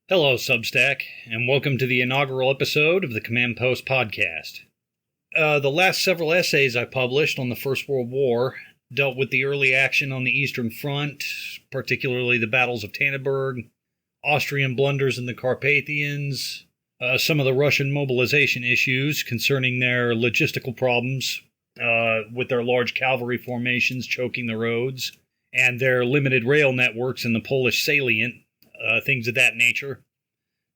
Hello, Substack, and welcome to the inaugural episode of the Command Post podcast. The last several essays I published on the First World War dealt with the early action on the Eastern Front, particularly the battles of Tannenberg, Austrian blunders in the Carpathians, some of the Russian mobilization issues concerning their logistical problems with their large cavalry formations choking the roads, and their limited rail networks in the Polish salient. Things of that nature.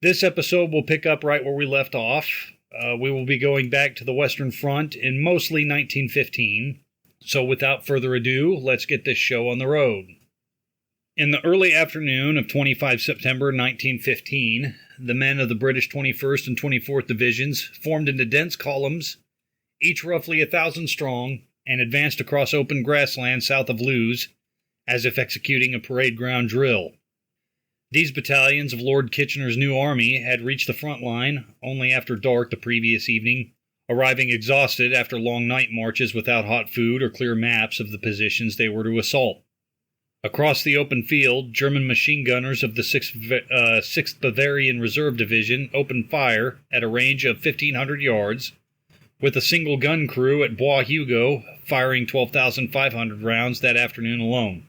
This episode will pick up right where we left off. We will be going back to the Western Front in mostly 1915. So without further ado, let's get this show on the road. In the early afternoon of 25 September 1915, the men of the British 21st and 24th Divisions formed into dense columns, each roughly 1,000 strong, and advanced across open grassland south of Loos, as if executing a parade ground drill. These battalions of Lord Kitchener's new army had reached the front line only after dark the previous evening, arriving exhausted after long night marches without hot food or clear maps of the positions they were to assault. Across the open field, German machine gunners of the 6th Bavarian Reserve Division opened fire at a range of 1,500 yards, with a single gun crew at Bois Hugo firing 12,500 rounds that afternoon alone.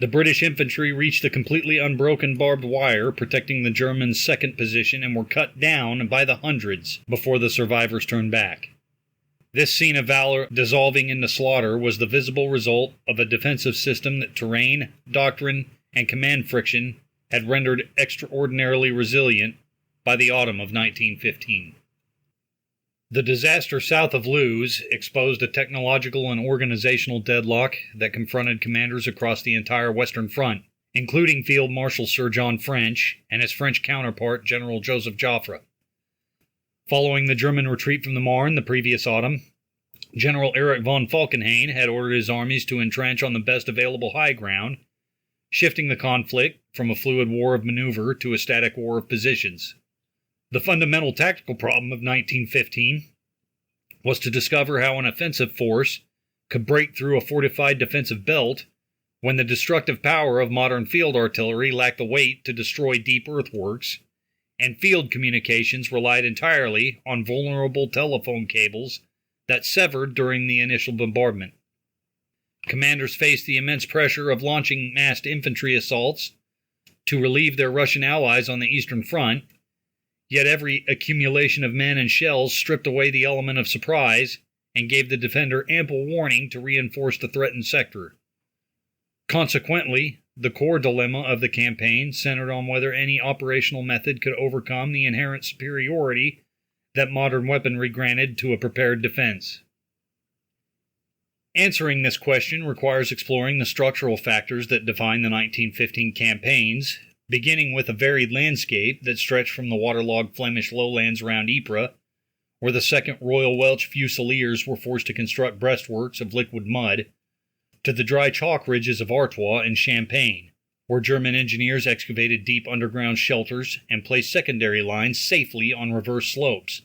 The British infantry reached the completely unbroken barbed wire protecting the Germans' second position and were cut down by the hundreds before the survivors turned back. This scene of valor dissolving into slaughter was the visible result of a defensive system that terrain, doctrine, and command friction had rendered extraordinarily resilient by the autumn of 1915. The disaster south of Loos exposed a technological and organizational deadlock that confronted commanders across the entire Western Front, including Field Marshal Sir John French and his French counterpart General Joseph Joffre. Following the German retreat from the Marne the previous autumn, General Erich von Falkenhayn had ordered his armies to entrench on the best available high ground, shifting the conflict from a fluid war of maneuver to a static war of positions. The fundamental tactical problem of 1915 was to discover how an offensive force could break through a fortified defensive belt when the destructive power of modern field artillery lacked the weight to destroy deep earthworks, and field communications relied entirely on vulnerable telephone cables that severed during the initial bombardment. Commanders faced the immense pressure of launching massed infantry assaults to relieve their Russian allies on the Eastern Front, yet every accumulation of men and shells stripped away the element of surprise and gave the defender ample warning to reinforce the threatened sector. Consequently, the core dilemma of the campaign centered on whether any operational method could overcome the inherent superiority that modern weaponry granted to a prepared defense. Answering this question requires exploring the structural factors that define the 1915 campaigns, beginning with a varied landscape that stretched from the waterlogged Flemish lowlands around Ypres, where the 2nd Royal Welsh Fusiliers were forced to construct breastworks of liquid mud, to the dry chalk ridges of Artois and Champagne, where German engineers excavated deep underground shelters and placed secondary lines safely on reverse slopes.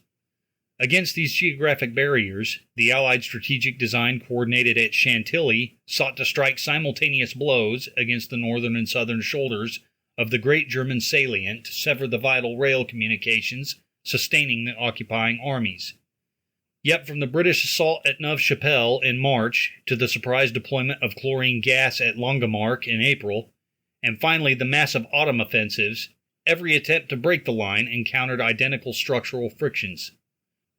Against these geographic barriers, the Allied strategic design coordinated at Chantilly sought to strike simultaneous blows against the northern and southern shoulders of the great German salient to sever the vital rail communications sustaining the occupying armies. Yet from the British assault at Neuve-Chapelle in March to the surprise deployment of chlorine gas at Langemarck in April, and finally the massive autumn offensives, every attempt to break the line encountered identical structural frictions.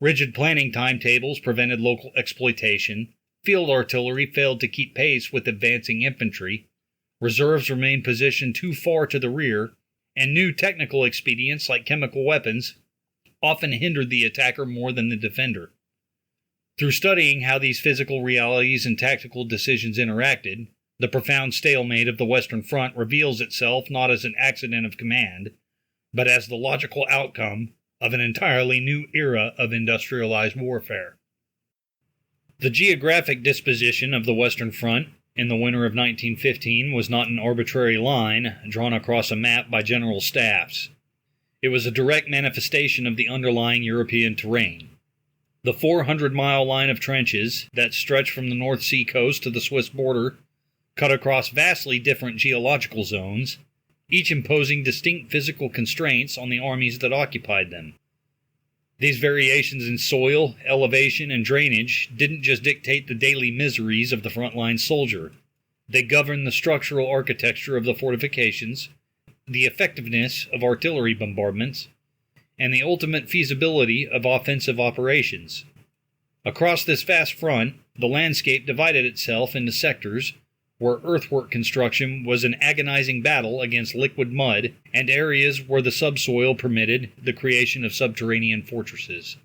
Rigid planning timetables prevented local exploitation, field artillery failed to keep pace with advancing infantry, reserves remained positioned too far to the rear, and new technical expedients like chemical weapons often hindered the attacker more than the defender. Through studying how these physical realities and tactical decisions interacted, the profound stalemate of the Western Front reveals itself not as an accident of command, but as the logical outcome of an entirely new era of industrialized warfare. The geographic disposition of the Western Front in the winter of 1915 was not an arbitrary line drawn across a map by general staffs. It was a direct manifestation of the underlying European terrain. The 400-mile line of trenches that stretched from the North Sea coast to the Swiss border cut across vastly different geological zones each imposing distinct physical constraints on the armies that occupied them. These variations in soil, elevation, and drainage didn't just dictate the daily miseries of the frontline soldier. They governed the structural architecture of the fortifications, the effectiveness of artillery bombardments, and the ultimate feasibility of offensive operations. Across this vast front, the landscape divided itself into sectors where earthwork construction was an agonizing battle against liquid mud, and areas where the subsoil permitted the creation of subterranean fortresses.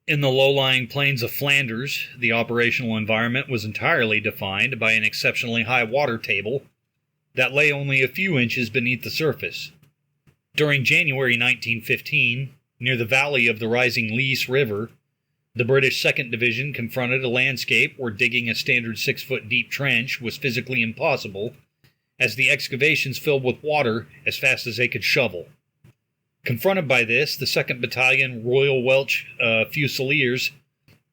In the low-lying plains of Flanders, the operational environment was entirely defined by an exceptionally high water table that lay only a few inches beneath the surface. During January 1915, near the valley of the rising Loos River, the British 2nd Division confronted a landscape where digging a standard 6-foot deep trench was physically impossible, as the excavations filled with water as fast as they could shovel. Confronted by this, the 2nd Battalion Royal Welsh Fusiliers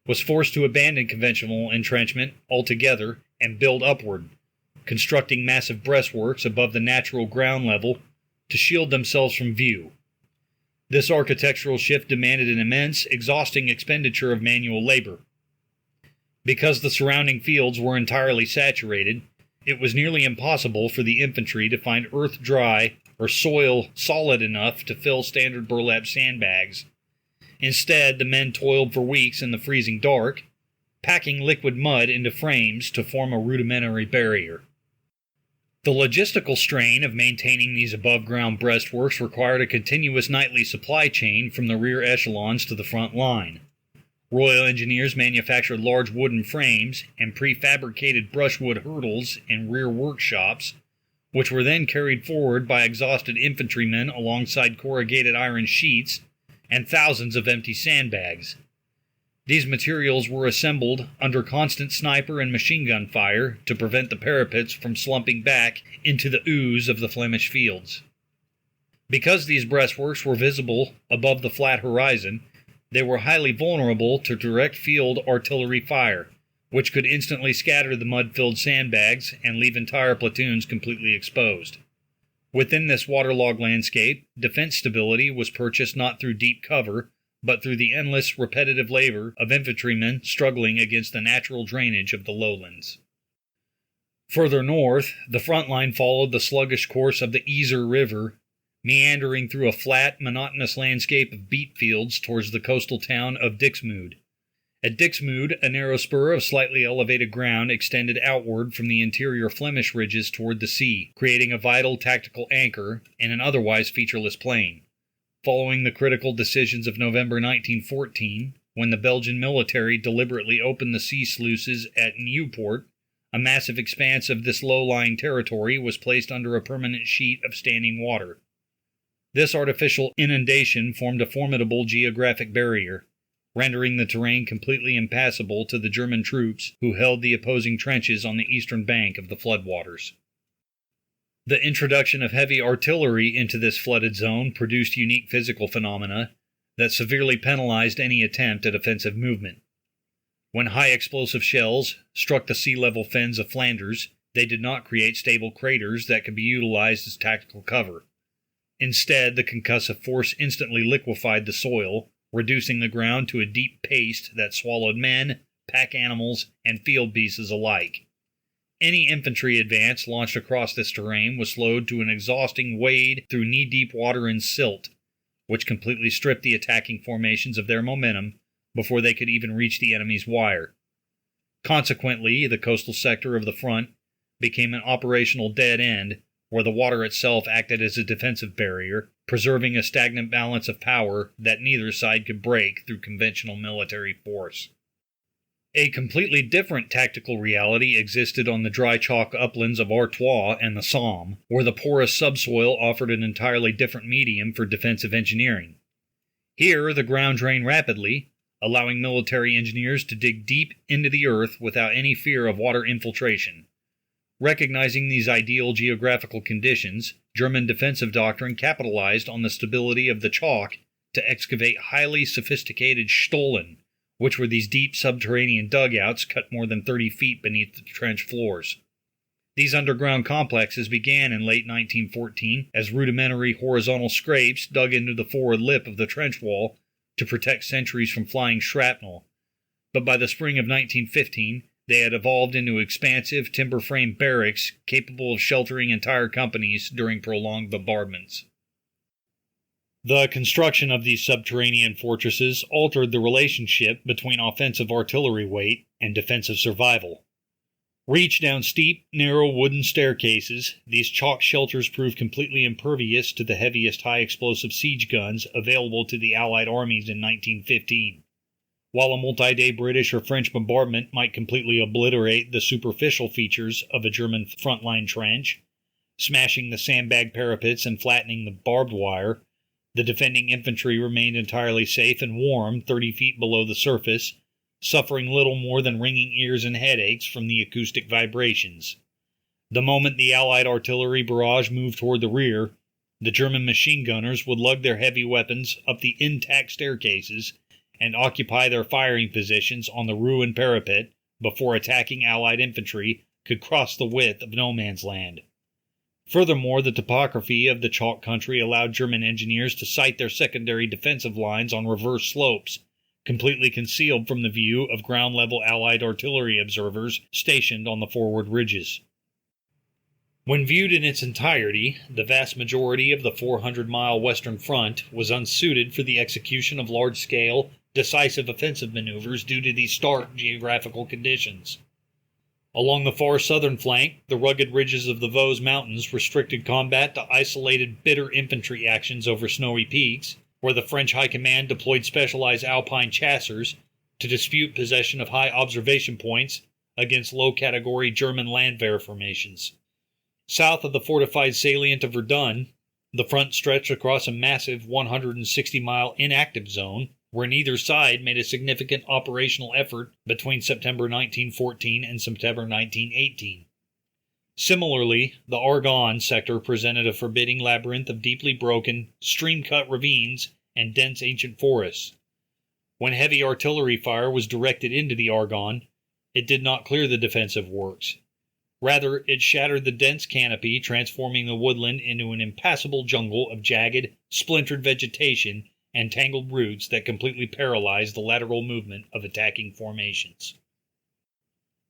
was forced to abandon conventional entrenchment altogether and build upward, constructing massive breastworks above the natural ground level to shield themselves from view. This architectural shift demanded an immense, exhausting expenditure of manual labor. Because the surrounding fields were entirely saturated, it was nearly impossible for the infantry to find earth dry or soil solid enough to fill standard burlap sandbags. Instead, the men toiled for weeks in the freezing dark, packing liquid mud into frames to form a rudimentary barrier. The logistical strain of maintaining these above-ground breastworks required a continuous nightly supply chain from the rear echelons to the front line. Royal Engineers manufactured large wooden frames and prefabricated brushwood hurdles in rear workshops, which were then carried forward by exhausted infantrymen alongside corrugated iron sheets and thousands of empty sandbags. These materials were assembled under constant sniper and machine gun fire to prevent the parapets from slumping back into the ooze of the Flemish fields. Because these breastworks were visible above the flat horizon, they were highly vulnerable to direct field artillery fire, which could instantly scatter the mud-filled sandbags and leave entire platoons completely exposed. Within this waterlogged landscape, defense stability was purchased not through deep cover, but through the endless, repetitive labor of infantrymen struggling against the natural drainage of the lowlands. Further north, the front line followed the sluggish course of the Yser River, meandering through a flat, monotonous landscape of beet fields towards the coastal town of Dixmude. At Dixmude, a narrow spur of slightly elevated ground extended outward from the interior Flemish ridges toward the sea, creating a vital tactical anchor in an otherwise featureless plain. Following the critical decisions of November 1914, when the Belgian military deliberately opened the sea sluices at Nieuwpoort, a massive expanse of this low-lying territory was placed under a permanent sheet of standing water. This artificial inundation formed a formidable geographic barrier, rendering the terrain completely impassable to the German troops who held the opposing trenches on the eastern bank of the floodwaters. The introduction of heavy artillery into this flooded zone produced unique physical phenomena that severely penalized any attempt at offensive movement. When high-explosive shells struck the sea-level fens of Flanders, they did not create stable craters that could be utilized as tactical cover. Instead, the concussive force instantly liquefied the soil, reducing the ground to a deep paste that swallowed men, pack animals, and field pieces alike. Any infantry advance launched across this terrain was slowed to an exhausting wade through knee-deep water and silt, which completely stripped the attacking formations of their momentum before they could even reach the enemy's wire. Consequently, the coastal sector of the front became an operational dead end, where the water itself acted as a defensive barrier, preserving a stagnant balance of power that neither side could break through conventional military force. A completely different tactical reality existed on the dry chalk uplands of Artois and the Somme, where the porous subsoil offered an entirely different medium for defensive engineering. Here, the ground drained rapidly, allowing military engineers to dig deep into the earth without any fear of water infiltration. Recognizing these ideal geographical conditions, German defensive doctrine capitalized on the stability of the chalk to excavate highly sophisticated stollen, which were these deep subterranean dugouts cut more than 30 feet beneath the trench floors. These underground complexes began in late 1914 as rudimentary horizontal scrapes dug into the forward lip of the trench wall to protect sentries from flying shrapnel, but by the spring of 1915 they had evolved into expansive timber-frame barracks capable of sheltering entire companies during prolonged bombardments. The construction of these subterranean fortresses altered the relationship between offensive artillery weight and defensive survival. Reached down steep, narrow wooden staircases, these chalk shelters proved completely impervious to the heaviest high-explosive siege guns available to the Allied armies in 1915. While a multi-day British or French bombardment might completely obliterate the superficial features of a German frontline trench, smashing the sandbag parapets and flattening the barbed wire, the defending infantry remained entirely safe and warm 30 feet below the surface, suffering little more than ringing ears and headaches from the acoustic vibrations. The moment the Allied artillery barrage moved toward the rear, the German machine gunners would lug their heavy weapons up the intact staircases and occupy their firing positions on the ruined parapet before attacking Allied infantry could cross the width of no man's land. Furthermore, the topography of the chalk country allowed German engineers to sight their secondary defensive lines on reverse slopes, completely concealed from the view of ground-level Allied artillery observers stationed on the forward ridges. When viewed in its entirety, the vast majority of the 400-mile Western Front was unsuited for the execution of large-scale, decisive offensive maneuvers due to these stark geographical conditions. Along the far southern flank, the rugged ridges of the Vosges Mountains restricted combat to isolated bitter infantry actions over snowy peaks, where the French High Command deployed specialized Alpine chasseurs to dispute possession of high observation points against low-category German Landwehr formations. South of the fortified salient of Verdun, the front stretched across a massive 160-mile inactive zone, where neither side made a significant operational effort between September 1914 and September 1918. Similarly, the Argonne sector presented a forbidding labyrinth of deeply broken, stream-cut ravines and dense ancient forests. When heavy artillery fire was directed into the Argonne, it did not clear the defensive works. Rather, it shattered the dense canopy, transforming the woodland into an impassable jungle of jagged, splintered vegetation and tangled roots that completely paralyzed the lateral movement of attacking formations.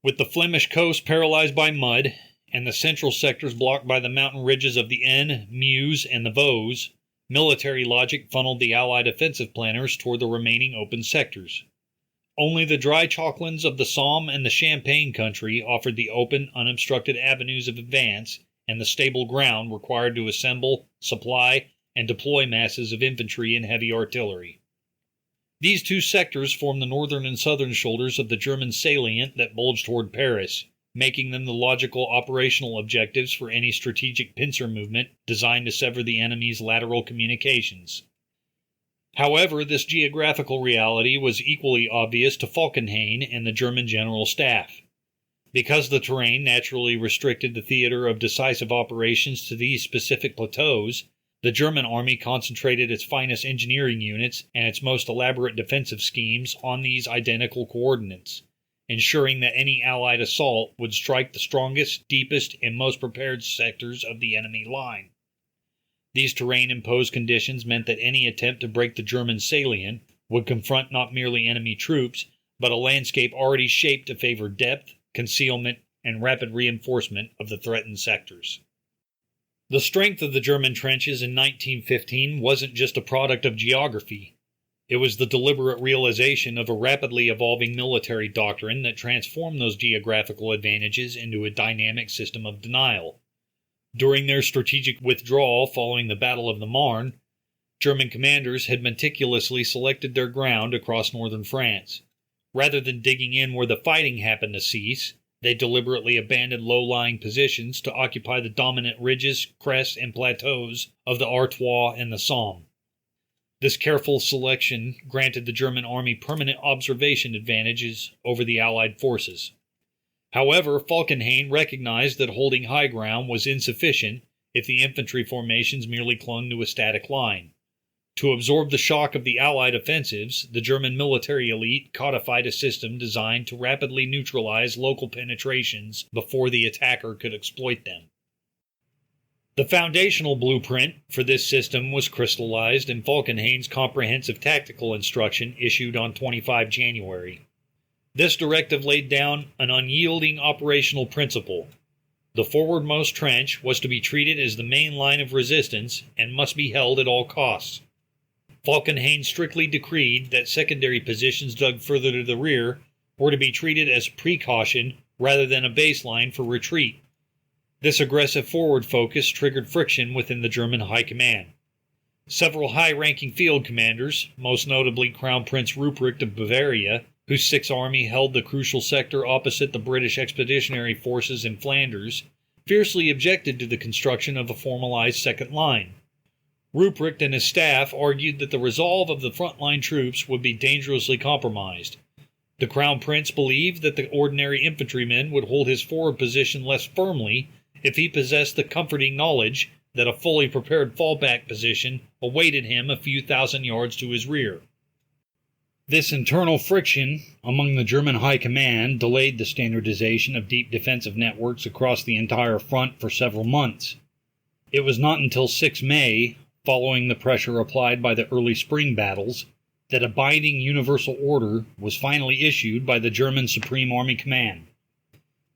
With the Flemish coast paralyzed by mud, and the central sectors blocked by the mountain ridges of the Aisne, Meuse, and the Vosges, military logic funneled the Allied offensive planners toward the remaining open sectors. Only the dry chalklands of the Somme and the Champagne country offered the open, unobstructed avenues of advance and the stable ground required to assemble, supply, and deploy masses of infantry and heavy artillery. These two sectors form the northern and southern shoulders of the German salient that bulged toward Paris, making them the logical operational objectives for any strategic pincer movement designed to sever the enemy's lateral communications. However, this geographical reality was equally obvious to Falkenhayn and the German General Staff. Because the terrain naturally restricted the theater of decisive operations to these specific plateaus, the German army concentrated its finest engineering units and its most elaborate defensive schemes on these identical coordinates, ensuring that any Allied assault would strike the strongest, deepest, and most prepared sectors of the enemy line. These terrain-imposed conditions meant that any attempt to break the German salient would confront not merely enemy troops, but a landscape already shaped to favor depth, concealment, and rapid reinforcement of the threatened sectors. The strength of the German trenches in 1915 wasn't just a product of geography. It was the deliberate realization of a rapidly evolving military doctrine that transformed those geographical advantages into a dynamic system of denial. During their strategic withdrawal following the Battle of the Marne, German commanders had meticulously selected their ground across northern France. Rather than digging in where the fighting happened to cease, they deliberately abandoned low-lying positions to occupy the dominant ridges, crests, and plateaus of the Artois and the Somme. This careful selection granted the German army permanent observation advantages over the Allied forces. However, Falkenhayn recognized that holding high ground was insufficient if the infantry formations merely clung to a static line. To absorb the shock of the Allied offensives, the German military elite codified a system designed to rapidly neutralize local penetrations before the attacker could exploit them. The foundational blueprint for this system was crystallized in Falkenhayn's comprehensive tactical instruction issued on 25 January. This directive laid down an unyielding operational principle. The forwardmost trench was to be treated as the main line of resistance and must be held at all costs. Falkenhayn strictly decreed that secondary positions dug further to the rear were to be treated as a precaution rather than a baseline for retreat. This aggressive forward focus triggered friction within the German High Command. Several high-ranking field commanders, most notably Crown Prince Ruprecht of Bavaria, whose Sixth Army held the crucial sector opposite the British expeditionary forces in Flanders, fiercely objected to the construction of a formalized second line. Ruprecht and his staff argued that the resolve of the frontline troops would be dangerously compromised. The Crown Prince believed that the ordinary infantryman would hold his forward position less firmly if he possessed the comforting knowledge that a fully prepared fallback position awaited him a few thousand yards to his rear. This internal friction among the German High Command delayed the standardization of deep defensive networks across the entire front for several months. It was not until 6 May, following the pressure applied by the early spring battles, that a binding universal order was finally issued by the German Supreme Army Command.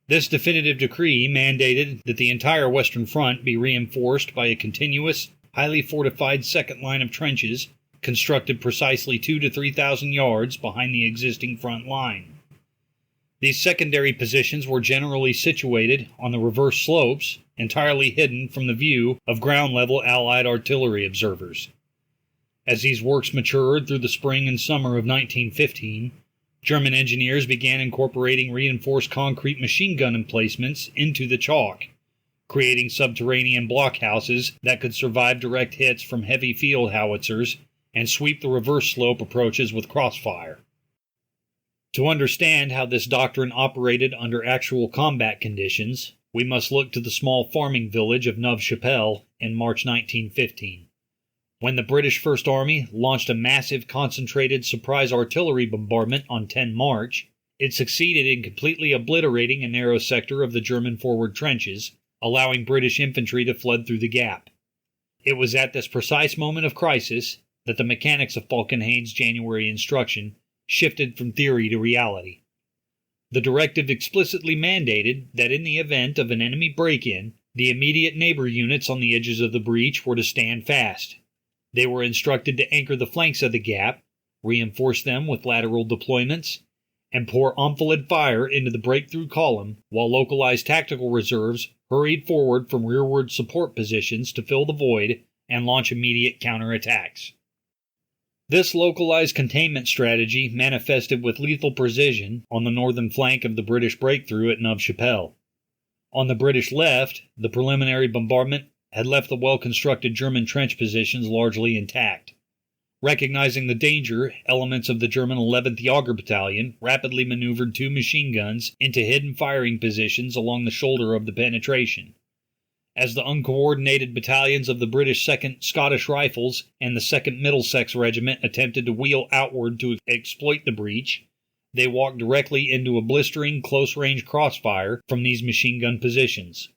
This definitive decree mandated that the entire Western Front be reinforced by a continuous, highly fortified second line of trenches constructed precisely 2,000 to 3,000 yards behind the existing front line. These secondary positions were generally situated on the reverse slopes, entirely hidden from the view of ground-level Allied artillery observers. As these works matured through the spring and summer of 1915, German engineers began incorporating reinforced concrete machine gun emplacements into the chalk, creating subterranean blockhouses that could survive direct hits from heavy field howitzers and sweep the reverse slope approaches with crossfire. To understand how this doctrine operated under actual combat conditions, we must look to the small farming village of Neuve-Chapelle in March 1915. When the British First Army launched a massive concentrated surprise artillery bombardment on 10 March, it succeeded in completely obliterating a narrow sector of the German forward trenches, allowing British infantry to flood through the gap. It was at this precise moment of crisis that the mechanics of Falkenhayn's January instruction shifted from theory to reality. The directive explicitly mandated that in the event of an enemy break-in, the immediate neighbor units on the edges of the breach were to stand fast. They were instructed to anchor the flanks of the gap, reinforce them with lateral deployments, and pour enfilade fire into the breakthrough column, while localized tactical reserves hurried forward from rearward support positions to fill the void and launch immediate counterattacks. This localized containment strategy manifested with lethal precision on the northern flank of the British breakthrough at Neuve-Chapelle. On the British left, the preliminary bombardment had left the well-constructed German trench positions largely intact. Recognizing the danger, elements of the German 11th Jager Battalion rapidly maneuvered 2 machine guns into hidden firing positions along the shoulder of the penetration. As the uncoordinated battalions of the British 2nd Scottish Rifles and the 2nd Middlesex Regiment attempted to wheel outward to exploit the breach, they walked directly into a blistering close-range crossfire from these machine gun positions.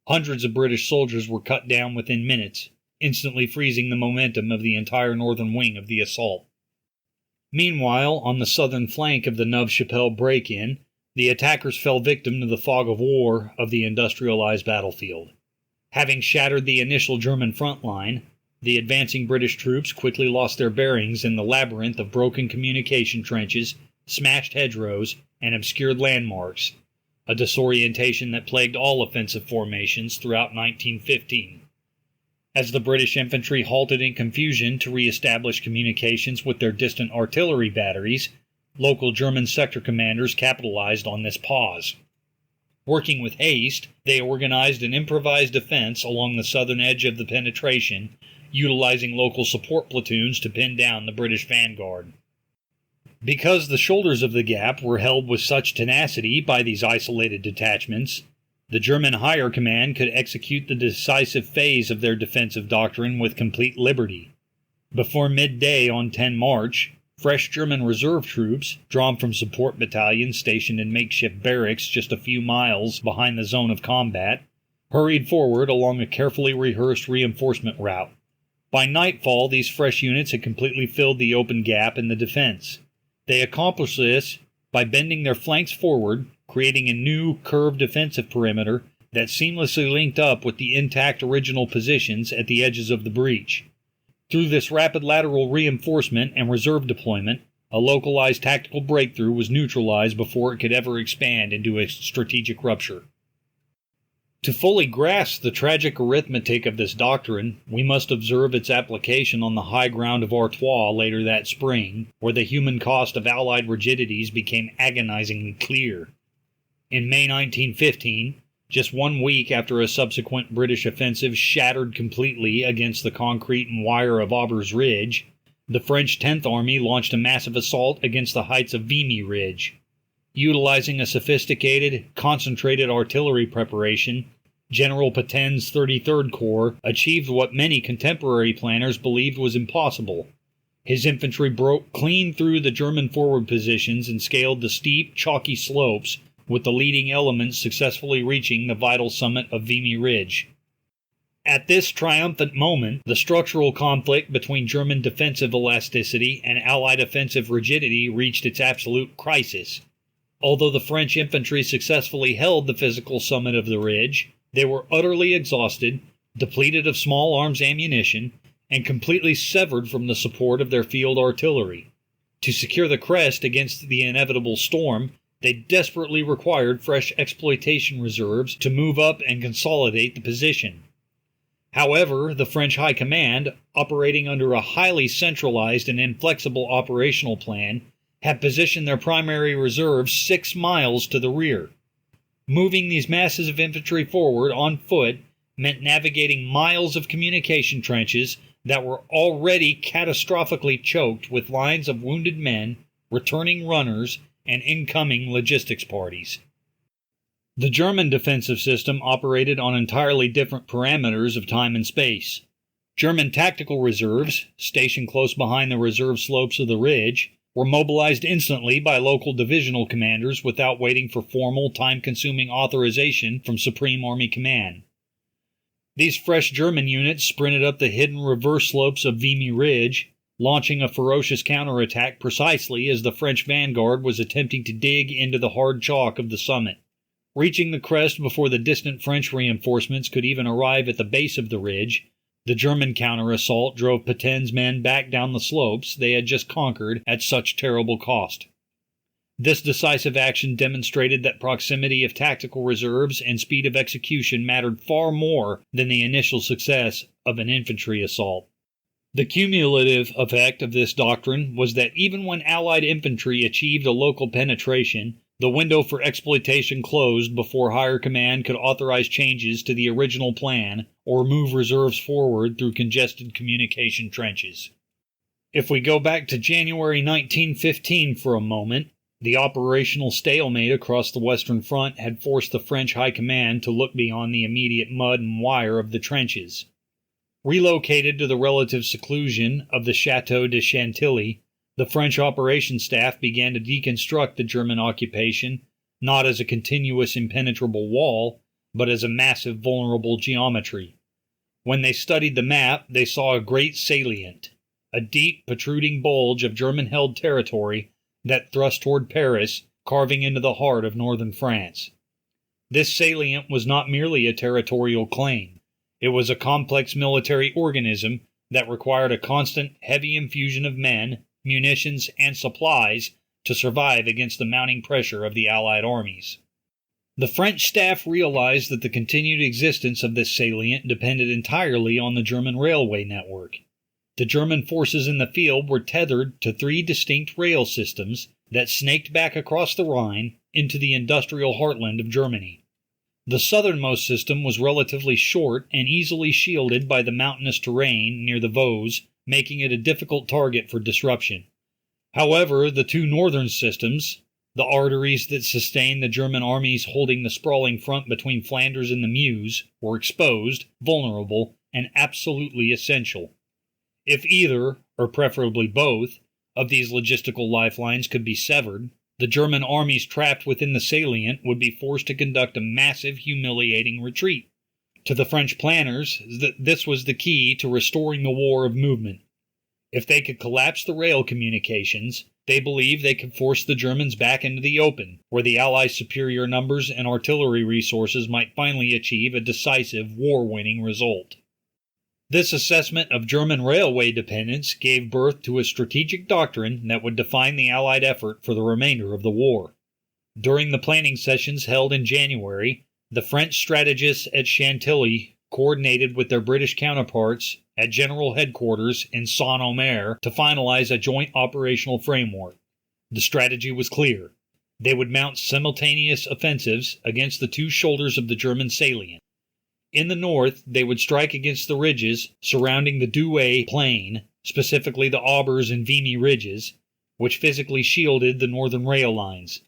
Hundreds of British soldiers were cut down within minutes, instantly freezing the momentum of the entire northern wing of the assault. Meanwhile, on the southern flank of the Neuve-Chapelle break-in, the attackers fell victim to the fog of war of the industrialized battlefield. Having shattered the initial German front line, the advancing British troops quickly lost their bearings in the labyrinth of broken communication trenches, smashed hedgerows, and obscured landmarks, a disorientation that plagued all offensive formations throughout 1915. As the British infantry halted in confusion to re-establish communications with their distant artillery batteries, local German sector commanders capitalized on this pause. Working with haste, they organized an improvised defense along the southern edge of the penetration, utilizing local support platoons to pin down the British vanguard. Because the shoulders of the gap were held with such tenacity by these isolated detachments, the German higher command could execute the decisive phase of their defensive doctrine with complete liberty. Before midday on 10 March, fresh German reserve troops, drawn from support battalions stationed in makeshift barracks just a few miles behind the zone of combat, hurried forward along a carefully rehearsed reinforcement route. By nightfall, these fresh units had completely filled the open gap in the defense. They accomplished this by bending their flanks forward, creating a new curved defensive perimeter that seamlessly linked up with the intact original positions at the edges of the breach. Through this rapid lateral reinforcement and reserve deployment, a localized tactical breakthrough was neutralized before it could ever expand into a strategic rupture. To fully grasp the tragic arithmetic of this doctrine, we must observe its application on the high ground of Artois later that spring, where the human cost of Allied rigidities became agonizingly clear. In May 1915, just 1 week after a subsequent British offensive shattered completely against the concrete and wire of Aubers Ridge, the French 10th Army launched a massive assault against the heights of Vimy Ridge. Utilizing a sophisticated, concentrated artillery preparation, General Petein's 33rd Corps achieved what many contemporary planners believed was impossible. His infantry broke clean through the German forward positions and scaled the steep, chalky slopes, with the leading elements successfully reaching the vital summit of Vimy Ridge. At this triumphant moment, the structural conflict between German defensive elasticity and Allied offensive rigidity reached its absolute crisis. Although the French infantry successfully held the physical summit of the ridge, they were utterly exhausted, depleted of small arms ammunition, and completely severed from the support of their field artillery. To secure the crest against the inevitable storm, they desperately required fresh exploitation reserves to move up and consolidate the position. However, the French High Command, operating under a highly centralized and inflexible operational plan, had positioned their primary reserves 6 miles to the rear. Moving these masses of infantry forward on foot meant navigating miles of communication trenches that were already catastrophically choked with lines of wounded men, returning runners, and incoming logistics parties. The German defensive system operated on entirely different parameters of time and space. German tactical reserves, stationed close behind the reserve slopes of the ridge, were mobilized instantly by local divisional commanders without waiting for formal, time-consuming authorization from Supreme Army Command. These fresh German units sprinted up the hidden reverse slopes of Vimy Ridge, launching a ferocious counterattack precisely as the French vanguard was attempting to dig into the hard chalk of the summit. Reaching the crest before the distant French reinforcements could even arrive at the base of the ridge, the German counter-assault drove Petein's men back down the slopes they had just conquered at such terrible cost. This decisive action demonstrated that proximity of tactical reserves and speed of execution mattered far more than the initial success of an infantry assault. The cumulative effect of this doctrine was that even when Allied infantry achieved a local penetration, the window for exploitation closed before higher command could authorize changes to the original plan or move reserves forward through congested communication trenches. If we go back to January 1915 for a moment, the operational stalemate across the Western Front had forced the French High Command to look beyond the immediate mud and wire of the trenches. Relocated to the relative seclusion of the Château de Chantilly, the French operations staff began to deconstruct the German occupation not as a continuous impenetrable wall, but as a massive vulnerable geometry. When they studied the map, they saw a great salient, a deep protruding bulge of German-held territory that thrust toward Paris, carving into the heart of northern France. This salient was not merely a territorial claim. It was a complex military organism that required a constant, heavy infusion of men, munitions, and supplies to survive against the mounting pressure of the Allied armies. The French staff realized that the continued existence of this salient depended entirely on the German railway network. The German forces in the field were tethered to 3 distinct rail systems that snaked back across the Rhine into the industrial heartland of Germany. The southernmost system was relatively short and easily shielded by the mountainous terrain near the Vosges, making it a difficult target for disruption. However, the 2 northern systems, the arteries that sustained the German armies holding the sprawling front between Flanders and the Meuse, were exposed, vulnerable, and absolutely essential. If either, or preferably both, of these logistical lifelines could be severed, the German armies trapped within the salient would be forced to conduct a massive, humiliating retreat. To the French planners, this was the key to restoring the war of movement. If they could collapse the rail communications, they believed they could force the Germans back into the open, where the Allies' superior numbers and artillery resources might finally achieve a decisive, war-winning result. This assessment of German railway dependence gave birth to a strategic doctrine that would define the Allied effort for the remainder of the war. During the planning sessions held in January, the French strategists at Chantilly coordinated with their British counterparts at General Headquarters in Saint-Omer to finalize a joint operational framework. The strategy was clear. They would mount simultaneous offensives against the two shoulders of the German salient. In the north, they would strike against the ridges surrounding the Douai plain, specifically the Aubers and Vimy ridges, which physically shielded the northern rail lines.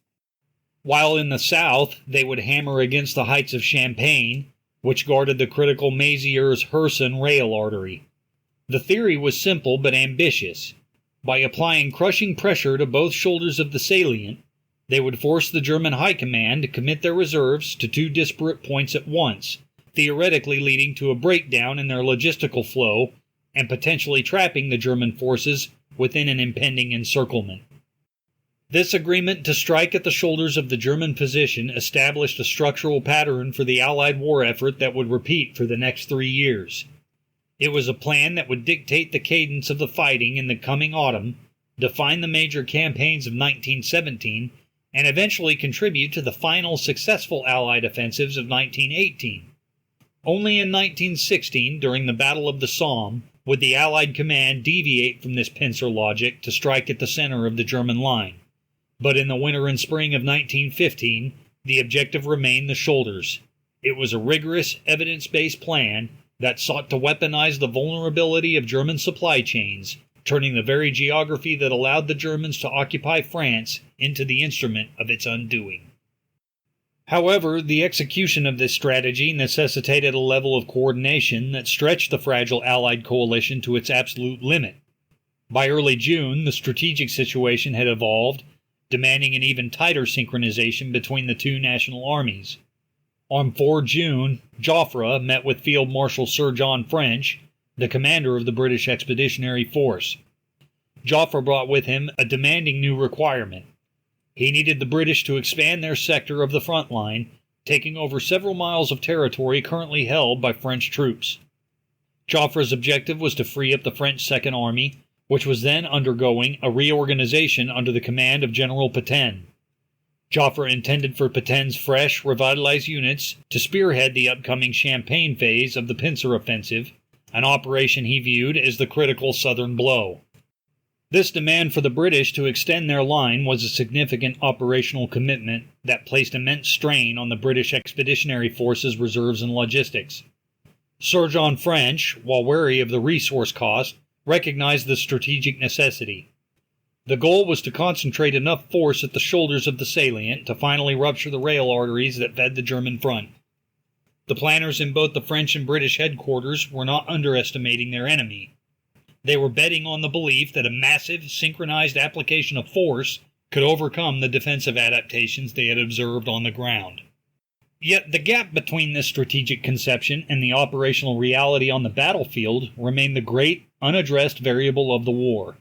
While in the south, they would hammer against the heights of Champagne, which guarded the critical Mézières-Herson rail artery. The theory was simple but ambitious. By applying crushing pressure to both shoulders of the salient, they would force the German High Command to commit their reserves to two disparate points at once, theoretically leading to a breakdown in their logistical flow and potentially trapping the German forces within an impending encirclement. This agreement to strike at the shoulders of the German position established a structural pattern for the Allied war effort that would repeat for the next 3 years. It was a plan that would dictate the cadence of the fighting in the coming autumn, define the major campaigns of 1917, and eventually contribute to the final successful Allied offensives of 1918. Only in 1916, during the Battle of the Somme, would the Allied command deviate from this pincer logic to strike at the center of the German line. But in the winter and spring of 1915, the objective remained the shoulders. It was a rigorous, evidence-based plan that sought to weaponize the vulnerability of German supply chains, turning the very geography that allowed the Germans to occupy France into the instrument of its undoing. However, the execution of this strategy necessitated a level of coordination that stretched the fragile Allied coalition to its absolute limit. By early June, the strategic situation had evolved, demanding an even tighter synchronization between the two national armies. On 4 June, Joffre met with Field Marshal Sir John French, the commander of the British Expeditionary Force. Joffre brought with him a demanding new requirement. He needed the British to expand their sector of the front line, taking over several miles of territory currently held by French troops. Joffre's objective was to free up the French Second Army, which was then undergoing a reorganization under the command of General Pétain. Joffre intended for Pétain's fresh, revitalized units to spearhead the upcoming Champagne phase of the pincer offensive, an operation he viewed as the critical southern blow. This demand for the British to extend their line was a significant operational commitment that placed immense strain on the British Expeditionary Force's reserves and logistics. Sir John French, while wary of the resource cost, recognized the strategic necessity. The goal was to concentrate enough force at the shoulders of the salient to finally rupture the rail arteries that fed the German front. The planners in both the French and British headquarters were not underestimating their enemy. They were betting on the belief that a massive, synchronized application of force could overcome the defensive adaptations they had observed on the ground. Yet the gap between this strategic conception and the operational reality on the battlefield remained the great, unaddressed variable of the war.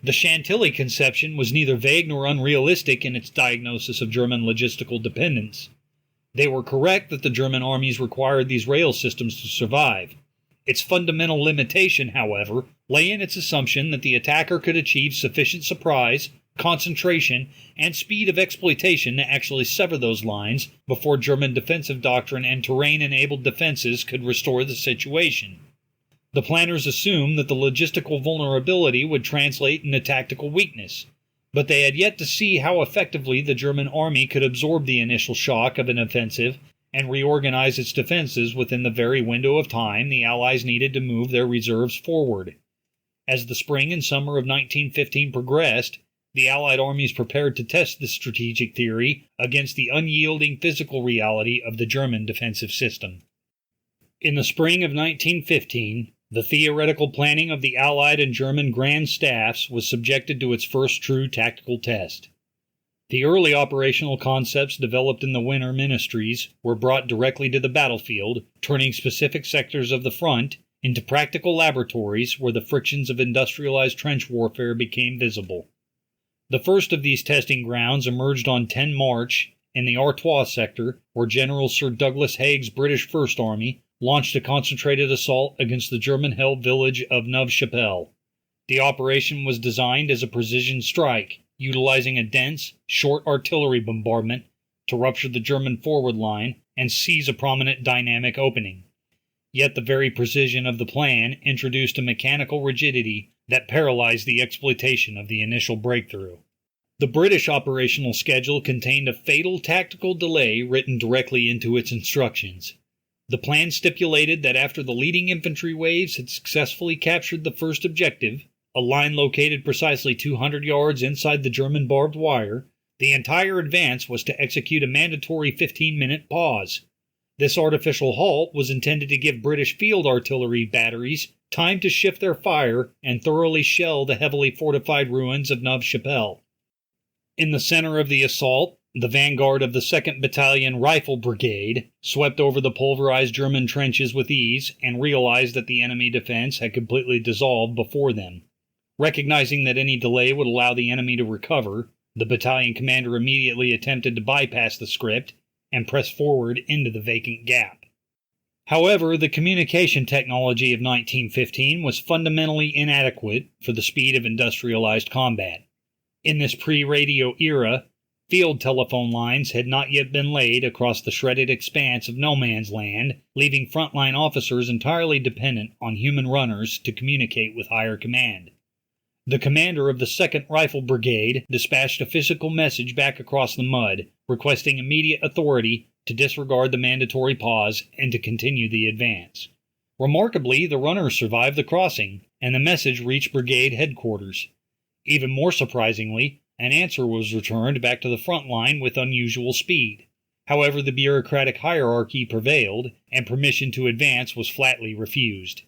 The Chantilly conception was neither vague nor unrealistic in its diagnosis of German logistical dependence. They were correct that the German armies required these rail systems to survive. Its fundamental limitation, however, lay in its assumption that the attacker could achieve sufficient surprise, concentration, and speed of exploitation to actually sever those lines before German defensive doctrine and terrain-enabled defenses could restore the situation. The planners assumed that the logistical vulnerability would translate into tactical weakness, but they had yet to see how effectively the German army could absorb the initial shock of an offensive and reorganize its defenses within the very window of time the Allies needed to move their reserves forward. As the spring and summer of 1915 progressed, the Allied armies prepared to test this strategic theory against the unyielding physical reality of the German defensive system. In the spring of 1915, The theoretical planning of the Allied and German Grand Staffs was subjected to its first true tactical test. The early operational concepts developed in the Winter Ministries were brought directly to the battlefield, turning specific sectors of the front into practical laboratories where the frictions of industrialized trench warfare became visible. The first of these testing grounds emerged on 10 March in the Artois sector, where General Sir Douglas Haig's British First Army launched a concentrated assault against the German-held village of Neuve-Chapelle. The operation was designed as a precision strike, utilizing a dense, short artillery bombardment to rupture the German forward line and seize a prominent dynamic opening. Yet the very precision of the plan introduced a mechanical rigidity that paralyzed the exploitation of the initial breakthrough. The British operational schedule contained a fatal tactical delay written directly into its instructions. The plan stipulated that after the leading infantry waves had successfully captured the first objective, a line located precisely 200 yards inside the German barbed wire, the entire advance was to execute a mandatory 15-minute pause. This artificial halt was intended to give British field artillery batteries time to shift their fire and thoroughly shell the heavily fortified ruins of Neuve-Chapelle. In the center of the assault, the vanguard of the 2nd Battalion Rifle Brigade swept over the pulverized German trenches with ease and realized that the enemy defense had completely dissolved before them. Recognizing that any delay would allow the enemy to recover, the battalion commander immediately attempted to bypass the script and press forward into the vacant gap. However, the communication technology of 1915 was fundamentally inadequate for the speed of industrialized combat. In this pre-radio era, field telephone lines had not yet been laid across the shredded expanse of no man's land, leaving frontline officers entirely dependent on human runners to communicate with higher command. The commander of the 2nd Rifle Brigade dispatched a physical message back across the mud, requesting immediate authority to disregard the mandatory pause and to continue the advance. Remarkably, the runners survived the crossing, and the message reached brigade headquarters. Even more surprisingly, an answer was returned back to the front line with unusual speed. However, the bureaucratic hierarchy prevailed, and permission to advance was flatly refused.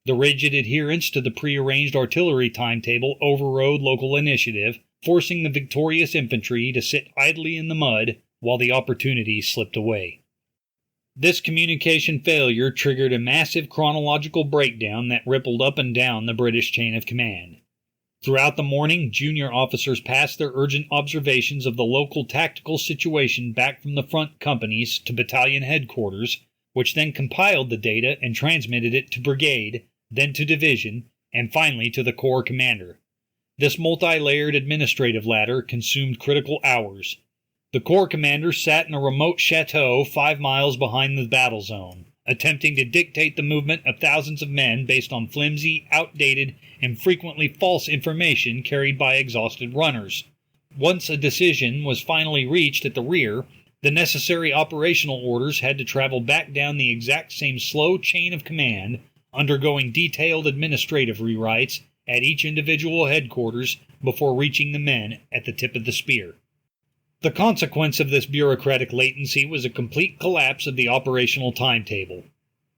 The rigid adherence to the prearranged artillery timetable overrode local initiative, forcing the victorious infantry to sit idly in the mud while the opportunity slipped away. This communication failure triggered a massive chronological breakdown that rippled up and down the British chain of command. Throughout the morning, junior officers passed their urgent observations of the local tactical situation back from the front companies to battalion headquarters, which then compiled the data and transmitted it to brigade, then to division, and finally to the corps commander. This multi-layered administrative ladder consumed critical hours. The corps commander sat in a remote chateau 5 miles behind the battle zone, attempting to dictate the movement of thousands of men based on flimsy, outdated, and frequently false information carried by exhausted runners. Once a decision was finally reached at the rear, the necessary operational orders had to travel back down the exact same slow chain of command, undergoing detailed administrative rewrites at each individual headquarters before reaching the men at the tip of the spear. The consequence of this bureaucratic latency was a complete collapse of the operational timetable.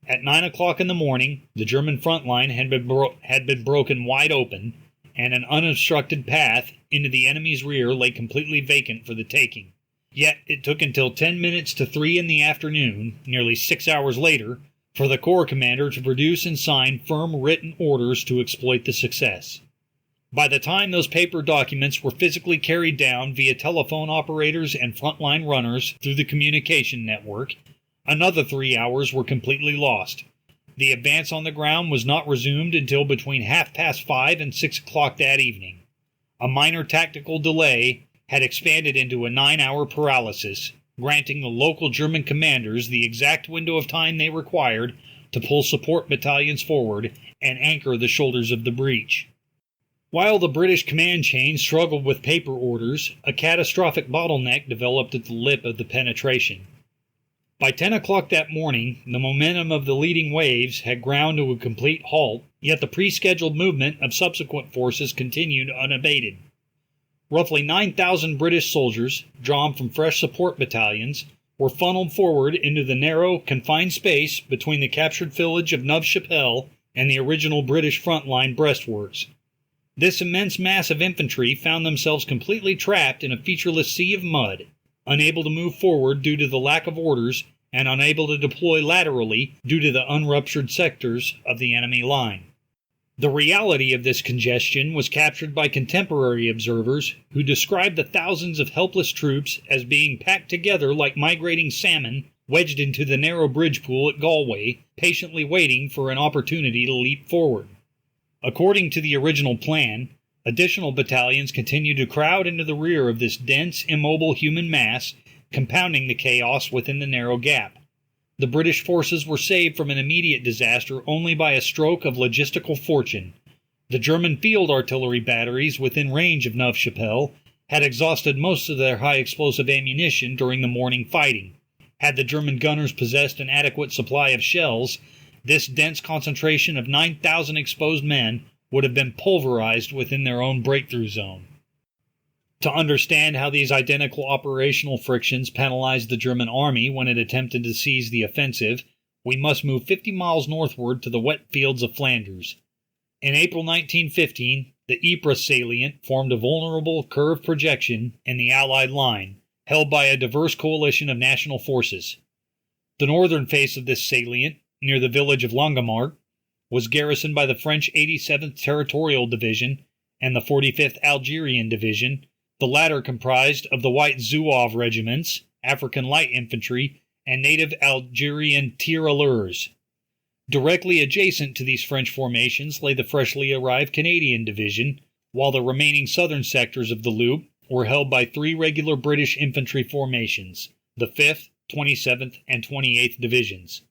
At 9 o'clock in the morning, the German front line had been broken wide open, and an unobstructed path into the enemy's rear lay completely vacant for the taking. Yet it took until 10 minutes to 3 in the afternoon, nearly 6 hours later, for the corps commander to produce and sign firm written orders to exploit the success. By the time those paper documents were physically carried down via telephone operators and frontline runners through the communication network, another 3 hours were completely lost. The advance on the ground was not resumed until between 5:30 and 6 o'clock that evening. A minor tactical delay had expanded into a 9-hour paralysis, granting the local German commanders the exact window of time they required to pull support battalions forward and anchor the shoulders of the breach. While the British command chain struggled with paper orders, a catastrophic bottleneck developed at the lip of the penetration. By 10 o'clock that morning, the momentum of the leading waves had ground to a complete halt, yet the pre-scheduled movement of subsequent forces continued unabated. Roughly 9,000 British soldiers, drawn from fresh support battalions, were funneled forward into the narrow, confined space between the captured village of Neuve-Chapelle and the original British front line breastworks. This immense mass of infantry found themselves completely trapped in a featureless sea of mud, unable to move forward due to the lack of orders, and unable to deploy laterally due to the unruptured sectors of the enemy line. The reality of this congestion was captured by contemporary observers who described the thousands of helpless troops as being packed together like migrating salmon wedged into the narrow bridge pool at Galway, patiently waiting for an opportunity to leap forward. According to the original plan, additional battalions continued to crowd into the rear of this dense, immobile human mass, compounding the chaos within the narrow gap. The British forces were saved from an immediate disaster only by a stroke of logistical fortune. The German field artillery batteries within range of Neuve-Chapelle had exhausted most of their high-explosive ammunition during the morning fighting. Had the German gunners possessed an adequate supply of shells, this dense concentration of 9,000 exposed men would have been pulverized within their own breakthrough zone. To understand how these identical operational frictions penalized the German army when it attempted to seize the offensive, we must move 50 miles northward to the wet fields of Flanders. In April 1915, the Ypres salient formed a vulnerable curved projection in the Allied line, held by a diverse coalition of national forces. The northern face of this salient, near the village of Langemarck, was garrisoned by the French 87th Territorial Division and the 45th Algerian Division, the latter comprised of the White Zouave regiments, African light infantry, and native Algerian tirailleurs. Directly adjacent to these French formations lay the freshly arrived Canadian Division, while the remaining southern sectors of the loop were held by three regular British infantry formations, the 5th, 27th, and 28th Divisions.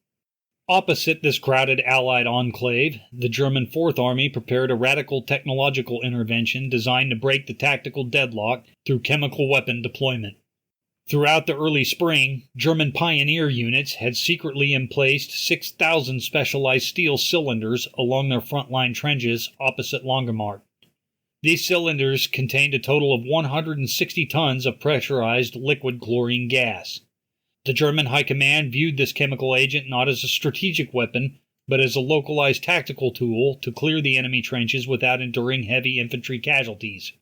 Opposite this crowded Allied enclave, the German Fourth Army prepared a radical technological intervention designed to break the tactical deadlock through chemical weapon deployment. Throughout the early spring, German pioneer units had secretly emplaced 6,000 specialized steel cylinders along their front-line trenches opposite Langemarck. These cylinders contained a total of 160 tons of pressurized liquid chlorine gas. The German High Command viewed this chemical agent not as a strategic weapon, but as a localized tactical tool to clear the enemy trenches without enduring heavy infantry casualties.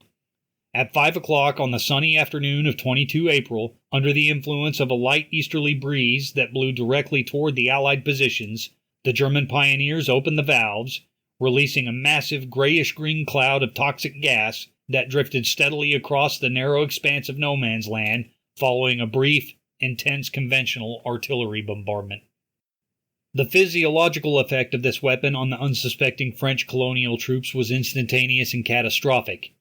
At 5 o'clock on the sunny afternoon of 22 April, under the influence of a light easterly breeze that blew directly toward the Allied positions, the German pioneers opened the valves, releasing a massive grayish-green cloud of toxic gas that drifted steadily across the narrow expanse of no man's land, following a brief, intense conventional artillery bombardment. The physiological effect of this weapon on the unsuspecting French colonial troops was instantaneous and catastrophic.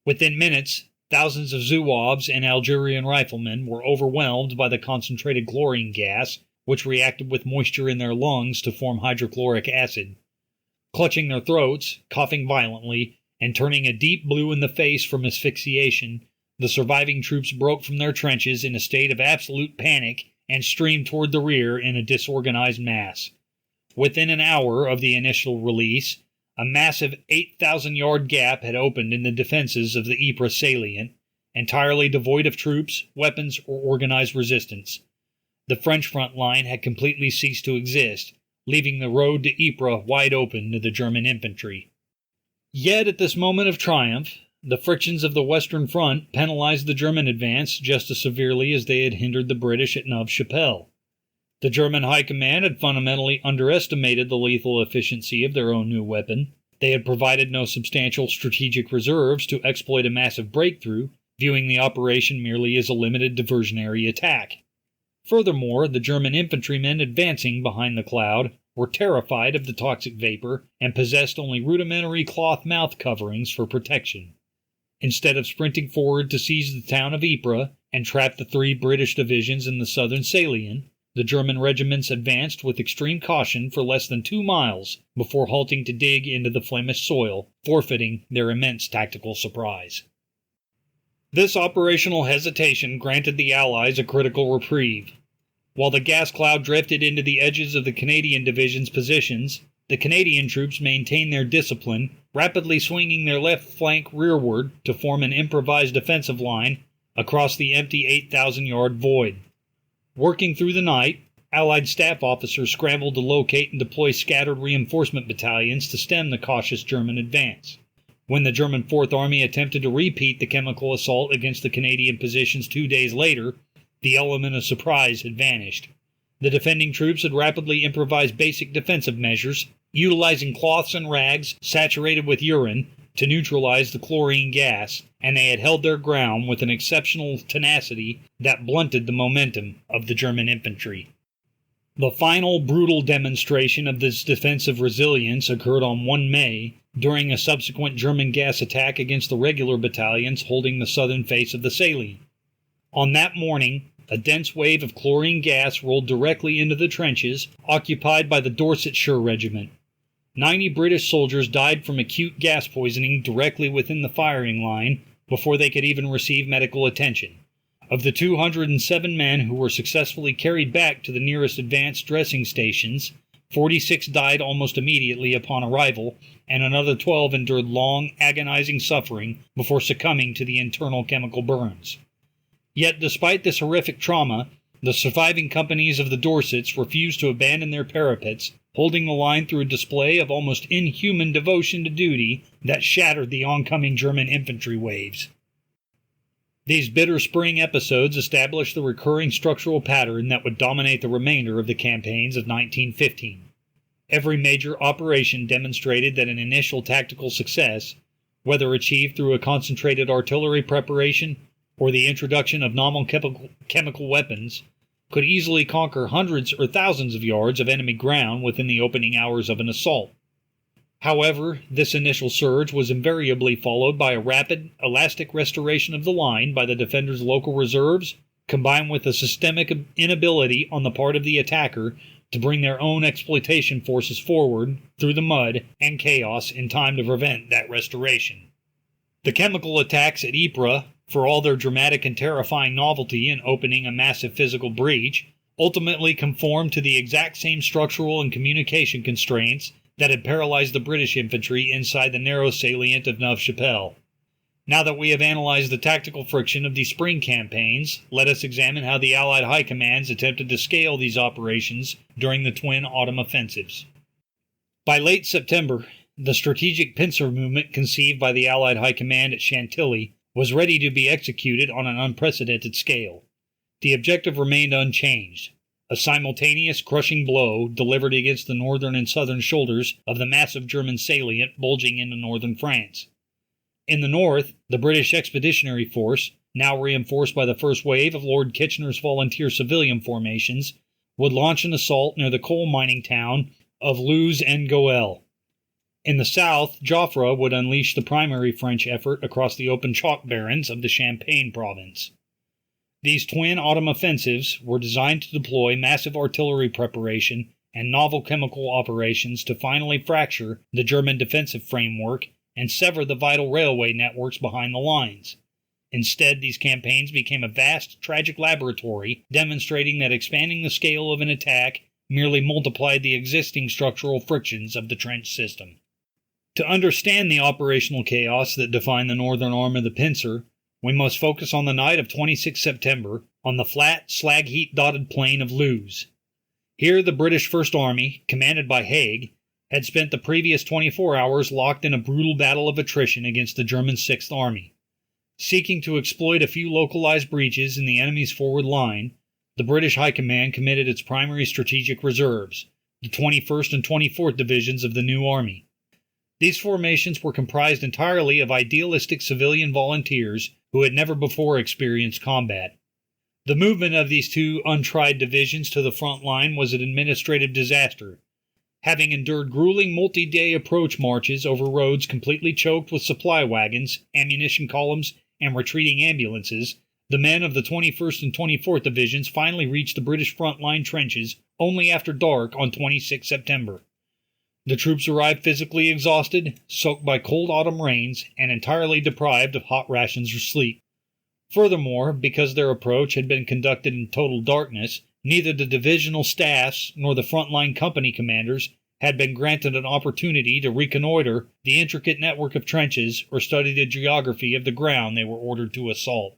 Within minutes, thousands of Zouaves and Algerian riflemen were overwhelmed by the concentrated chlorine gas, which reacted with moisture in their lungs to form hydrochloric acid. Clutching their throats, coughing violently, and turning a deep blue in the face from asphyxiation, the surviving troops broke from their trenches in a state of absolute panic and streamed toward the rear in a disorganized mass. Within an hour of the initial release, a massive 8,000-yard gap had opened in the defenses of the Ypres salient, entirely devoid of troops, weapons, or organized resistance. The French front line had completely ceased to exist, leaving the road to Ypres wide open to the German infantry. Yet at this moment of triumph, the frictions of the Western Front penalized the German advance just as severely as they had hindered the British at Neuve-Chapelle. The German High Command had fundamentally underestimated the lethal efficiency of their own new weapon. They had provided no substantial strategic reserves to exploit a massive breakthrough, viewing the operation merely as a limited diversionary attack. Furthermore, the German infantrymen advancing behind the cloud were terrified of the toxic vapor and possessed only rudimentary cloth mouth coverings for protection. Instead of sprinting forward to seize the town of Ypres and trap the three British divisions in the southern salient, the German regiments advanced with extreme caution for less than 2 miles before halting to dig into the Flemish soil, forfeiting their immense tactical surprise. This operational hesitation granted the Allies a critical reprieve. While the gas cloud drifted into the edges of the Canadian division's positions, the Canadian troops maintained their discipline, rapidly swinging their left flank rearward to form an improvised defensive line across the empty 8,000-yard void. Working through the night, Allied staff officers scrambled to locate and deploy scattered reinforcement battalions to stem the cautious German advance. When the German Fourth Army attempted to repeat the chemical assault against the Canadian positions 2 days later, the element of surprise had vanished. The defending troops had rapidly improvised basic defensive measures, utilizing cloths and rags saturated with urine to neutralize the chlorine gas, and they had held their ground with an exceptional tenacity that blunted the momentum of the German infantry. The final brutal demonstration of this defensive resilience occurred on 1 May during a subsequent German gas attack against the regular battalions holding the southern face of the salient. On that morning, a dense wave of chlorine gas rolled directly into the trenches occupied by the Dorsetshire Regiment. 90 British soldiers died from acute gas poisoning directly within the firing line before they could even receive medical attention. Of the 207 men who were successfully carried back to the nearest advanced dressing stations, 46 died almost immediately upon arrival, and another 12 endured long, agonizing suffering before succumbing to the internal chemical burns. Yet, despite this horrific trauma, the surviving companies of the Dorsets refused to abandon their parapets, holding the line through a display of almost inhuman devotion to duty that shattered the oncoming German infantry waves. These bitter spring episodes established the recurring structural pattern that would dominate the remainder of the campaigns of 1915. Every major operation demonstrated that an initial tactical success, whether achieved through a concentrated artillery preparation or the introduction of novel chemical weapons, could easily conquer hundreds or thousands of yards of enemy ground within the opening hours of an assault. However, this initial surge was invariably followed by a rapid, elastic restoration of the line by the defenders' local reserves, combined with a systemic inability on the part of the attacker to bring their own exploitation forces forward through the mud and chaos in time to prevent that restoration. The chemical attacks at Ypres, for all their dramatic and terrifying novelty in opening a massive physical breach, ultimately conformed to the exact same structural and communication constraints that had paralyzed the British infantry inside the narrow salient of Neuve-Chapelle. Now that we have analyzed the tactical friction of these spring campaigns, let us examine how the Allied high commands attempted to scale these operations during the twin autumn offensives. By late September, the strategic pincer movement conceived by the Allied high command at Chantilly was ready to be executed on an unprecedented scale. The objective remained unchanged: a simultaneous crushing blow delivered against the northern and southern shoulders of the massive German salient bulging into northern France. In the north, the British Expeditionary Force, now reinforced by the first wave of Lord Kitchener's volunteer civilian formations, would launch an assault near the coal mining town of Loos and Goel. In the south, Joffre would unleash the primary French effort across the open chalk barrens of the Champagne province. These twin autumn offensives were designed to deploy massive artillery preparation and novel chemical operations to finally fracture the German defensive framework and sever the vital railway networks behind the lines. Instead, these campaigns became a vast, tragic laboratory, demonstrating that expanding the scale of an attack merely multiplied the existing structural frictions of the trench system. To understand the operational chaos that defined the northern arm of the pincer, we must focus on the night of 26 September on the flat, slag-heat-dotted plain of Loos. Here the British First Army, commanded by Haig, had spent the previous 24 hours locked in a brutal battle of attrition against the German Sixth Army. Seeking to exploit a few localized breaches in the enemy's forward line, the British High Command committed its primary strategic reserves, the 21st and 24th Divisions of the new army. These formations were comprised entirely of idealistic civilian volunteers who had never before experienced combat. The movement of these two untried divisions to the front line was an administrative disaster. Having endured grueling multi-day approach marches over roads completely choked with supply wagons, ammunition columns, and retreating ambulances, the men of the 21st and 24th Divisions finally reached the British front line trenches only after dark on 26 September. The troops arrived physically exhausted, soaked by cold autumn rains, and entirely deprived of hot rations or sleep. Furthermore, because their approach had been conducted in total darkness, neither the divisional staffs nor the frontline company commanders had been granted an opportunity to reconnoiter the intricate network of trenches or study the geography of the ground they were ordered to assault.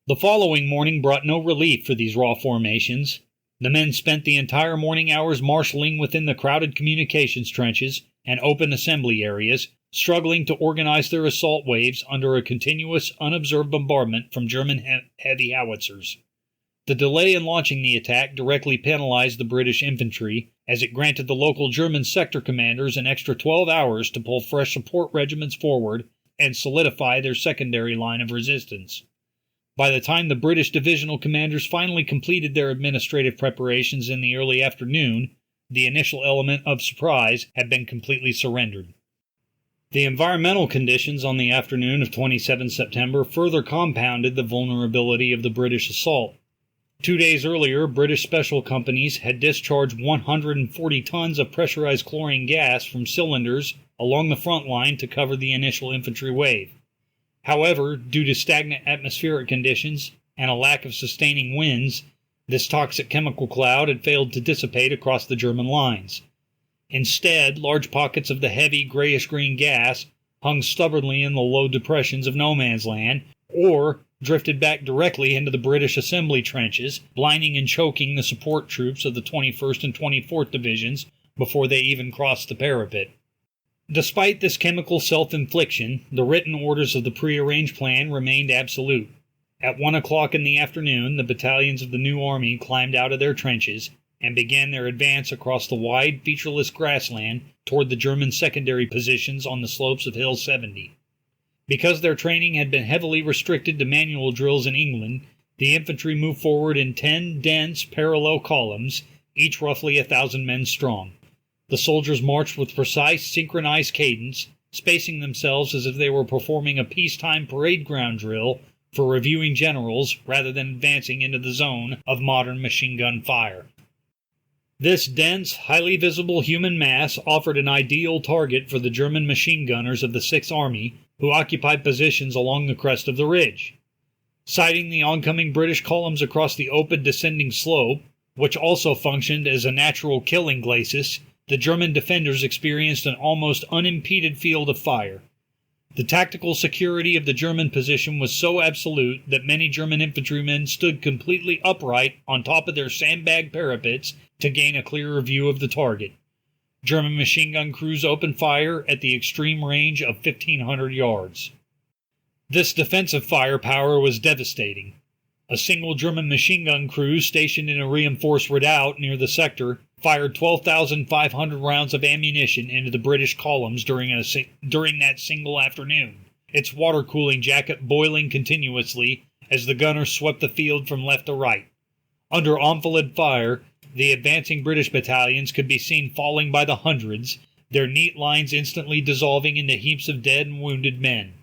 The following morning brought no relief for these raw formations. The men spent the entire morning hours marshalling within the crowded communications trenches and open assembly areas, struggling to organize their assault waves under a continuous, unobserved bombardment from German heavy howitzers. The delay in launching the attack directly penalized the British infantry, as it granted the local German sector commanders an extra 12 hours to pull fresh support regiments forward and solidify their secondary line of resistance. By the time the British divisional commanders finally completed their administrative preparations in the early afternoon, the initial element of surprise had been completely surrendered. The environmental conditions on the afternoon of 27 September further compounded the vulnerability of the British assault. 2 days earlier, British special companies had discharged 140 tons of pressurized chlorine gas from cylinders along the front line to cover the initial infantry wave. However, due to stagnant atmospheric conditions and a lack of sustaining winds, this toxic chemical cloud had failed to dissipate across the German lines. Instead, large pockets of the heavy grayish-green gas hung stubbornly in the low depressions of no man's land, or drifted back directly into the British assembly trenches, blinding and choking the support troops of the 21st and 24th Divisions before they even crossed the parapet. Despite this chemical self-infliction, the written orders of the prearranged plan remained absolute. At 1 o'clock in the afternoon, the battalions of the new army climbed out of their trenches and began their advance across the wide, featureless grassland toward the German secondary positions on the slopes of Hill 70. Because their training had been heavily restricted to manual drills in England, the infantry moved forward in 10 dense, parallel columns, each roughly 1,000 men strong. The soldiers marched with precise, synchronized cadence, spacing themselves as if they were performing a peacetime parade ground drill for reviewing generals rather than advancing into the zone of modern machine gun fire. This dense, highly visible human mass offered an ideal target for the German machine gunners of the Sixth Army, who occupied positions along the crest of the ridge. Sighting the oncoming British columns across the open descending slope, which also functioned as a natural killing glacis, the German defenders experienced an almost unimpeded field of fire. The tactical security of the German position was so absolute that many German infantrymen stood completely upright on top of their sandbag parapets to gain a clearer view of the target. German machine gun crews opened fire at the extreme range of 1,500 yards. This defensive firepower was devastating. A single German machine gun crew stationed in a reinforced redoubt near the sector fired 12,500 rounds of ammunition into the British columns during that single afternoon, its water cooling jacket boiling continuously as the gunners swept the field from left to right. Under enfilade fire, the advancing British battalions could be seen falling by the hundreds, their neat lines instantly dissolving into heaps of dead and wounded men.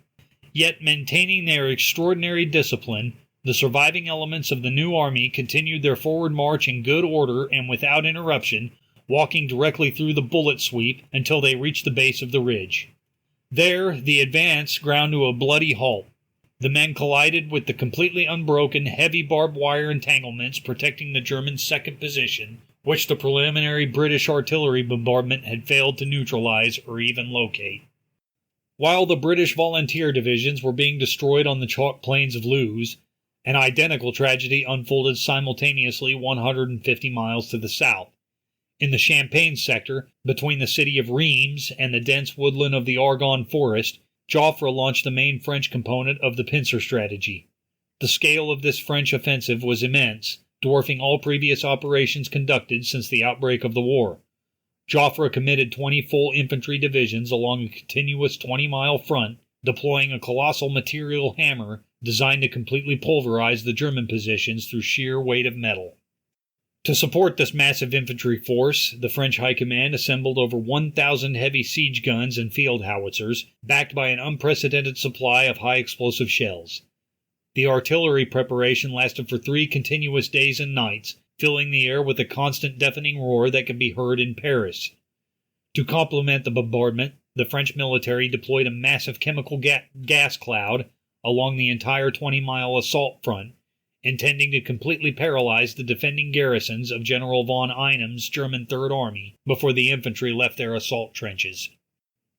Yet, maintaining their extraordinary discipline, the surviving elements of the new army continued their forward march in good order and without interruption, walking directly through the bullet sweep until they reached the base of the ridge. There, the advance ground to a bloody halt. The men collided with the completely unbroken, heavy barbed wire entanglements protecting the German second position, which the preliminary British artillery bombardment had failed to neutralize or even locate. While the British volunteer divisions were being destroyed on the chalk plains of Loos, an identical tragedy unfolded simultaneously 150 miles to the south. In the Champagne sector, between the city of Reims and the dense woodland of the Argonne forest, Joffre launched the main French component of the pincer strategy. The scale of this French offensive was immense, dwarfing all previous operations conducted since the outbreak of the war. Joffre committed 20 full infantry divisions along a continuous 20-mile front, deploying a colossal material hammer designed to completely pulverize the German positions through sheer weight of metal. To support this massive infantry force, the French High Command assembled over 1,000 heavy siege guns and field howitzers, backed by an unprecedented supply of high-explosive shells. The artillery preparation lasted for 3 continuous days and nights, filling the air with a constant deafening roar that could be heard in Paris. To complement the bombardment, the French military deployed a massive chemical gas cloud along the entire 20-mile assault front, intending to completely paralyze the defending garrisons of General von Einim's German Third Army before the infantry left their assault trenches.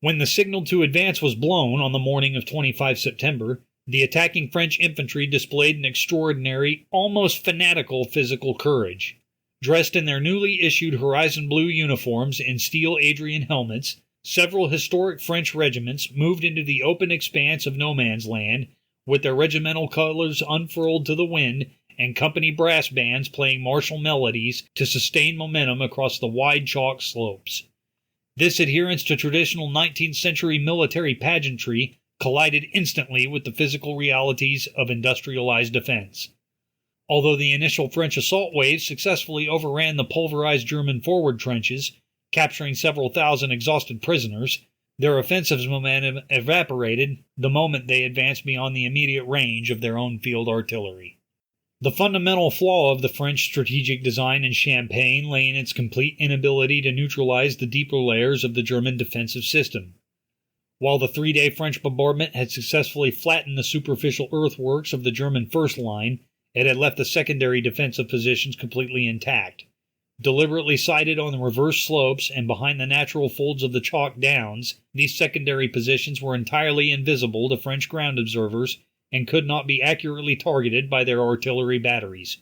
When the signal to advance was blown on the morning of 25 September, the attacking French infantry displayed an extraordinary, almost fanatical physical courage. Dressed in their newly issued horizon blue uniforms and steel Adrian helmets, several historic French regiments moved into the open expanse of no man's land, with their regimental colors unfurled to the wind and company brass bands playing martial melodies to sustain momentum across the wide chalk slopes. This adherence to traditional 19th century military pageantry collided instantly with the physical realities of industrialized defense. Although the initial French assault waves successfully overran the pulverized German forward trenches, capturing several thousand exhausted prisoners, their offensive's momentum evaporated the moment they advanced beyond the immediate range of their own field artillery. The fundamental flaw of the French strategic design in Champagne lay in its complete inability to neutralize the deeper layers of the German defensive system. While the 3-day French bombardment had successfully flattened the superficial earthworks of the German first line, it had left the secondary defensive positions completely intact. Deliberately sited on the reverse slopes and behind the natural folds of the chalk downs, these secondary positions were entirely invisible to French ground observers and could not be accurately targeted by their artillery batteries.